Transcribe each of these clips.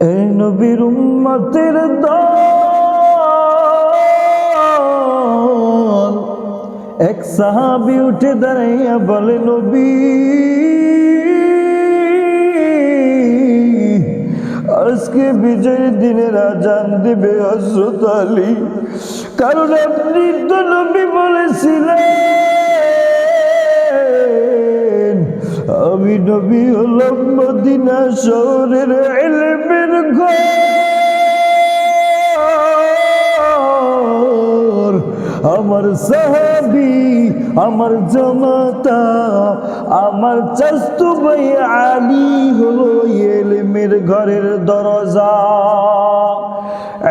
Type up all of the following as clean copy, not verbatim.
এই নবীর উম্মতের দল। এক সাহাবী উঠে দাঁড়াইয়া বলে, নবী, আজকে বিজয়ের দিনের আজান দিবে হযরত আলী, কারণ আপনি তো নবী বলেছিলেন আমি নবী হলাম মদিনা শহরের ইলমের ঘর। আমার সাহাবী, আমার জামাতা, আমার চাচতো ভাই আলী হলো ইলমের ঘরের দরজা।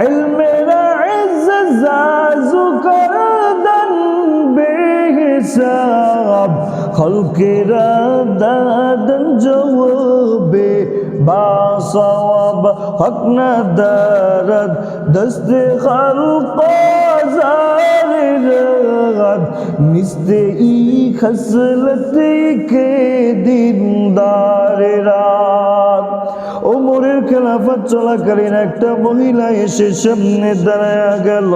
ইলমের ইজ্জাজু করদান বেহিসাব, খলকেরা দাদন জওয়াবে বাসওয়াব, হক না দারদ দস্তে খলক জারিরাত, নিস্তে ই খসলত কে দিনদারেরাত। ওমরের খেলাফত চলাকালীন একটা মহিলা এসে সামনে দাঁড়ায়া গেল,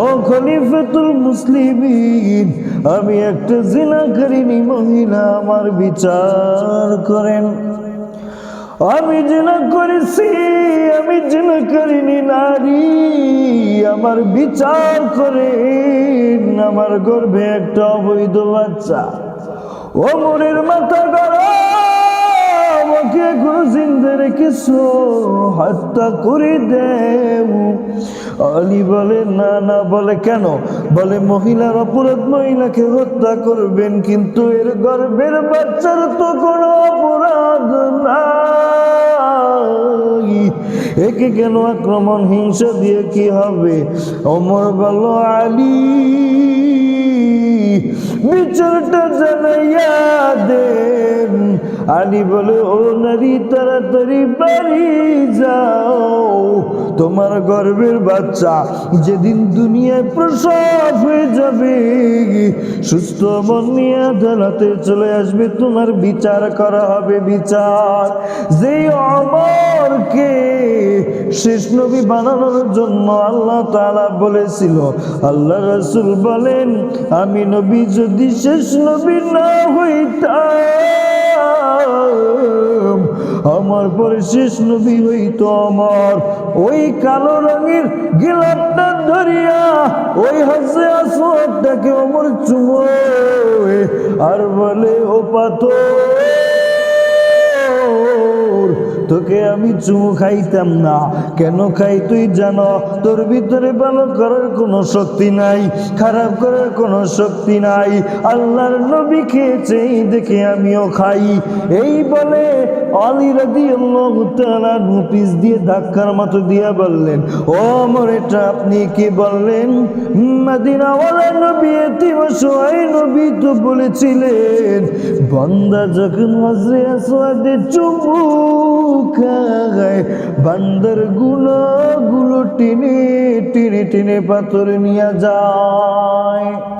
ও খলিফাতুল মুসলিমিন, আমি একটা জিনাকারিনী মহিলা, আমার বিচার করেন। আমি জিনা করেছি, আমি জিনাকারিনী নারী, আমার বিচার করেন। আমার গর্ভে একটা অবৈধ বাচ্চা। ওমরের মাথা গরম, ওকে এখনো জিন্দা রেখেছো, হত্যা করে দেও। আলী বলে, না না। বলে, কেন? বলে, মহিলার অপরাধ, মহিলাকে হত্যা করবেন, কিন্তু এর গর্ভের বাচ্চার তো কোনো অপরাধ নাই, একে কেন আক্রমণ হিংসা দিয়ে কি হবে? ওমর বলল, আলী, বিচারটা জানাইয়া দেন। আলী বলে, ও নারী, তাড়াতাড়ি বাড়ি যাও, তোমার গর্ভের বাচ্চা যেদিন দুনিয়ায় প্রসব হয়ে যাবে, সুস্থ মন নিয়ে আদালতে চলে আসবে, তোমার বিচার করা হবে। বিচার যেই ওমরকে শেষ নবী বানানোর জন্য আল্লাহ তাআলা বলেছিল, আল্লাহ রাসূল বলেন, আমি নবী যদি শেষ নবী না হইতাম, আমার পরে শেষ নবী হইতো আমার। ওই কালো রঙের গিলাপটা ধরিয়া ওই হাজরে আসওয়াদটাকে ওমর চুমোয় আর বলে, ও পাথর, তোকে আমি চুমু খাইতাম না। কেন খাই তুই জানো? তোর ভিতরে ভালো করার কোনো শক্তি নাই, খারাপ করার কোনো শক্তি নাই। আল্লাহর নবী খেয়েছে দেখে আমিও খাই। এই বলে আলী রাদিয়াল্লাহু তাআলা পিছ দিয়ে ধাক্কার মতো দিয়া বললেন, ও ওমর, এটা আপনি কি বললেন? মদিনাওয়ালা নবী এতিম অসহায় নবী তো বলেছিলেন, বান্দা যখন হজরে আসওয়াদে চুমু খায়, বান্দার গুনাহগুলো টেনে টেনে টেনে পাথর নিয়ে যায়।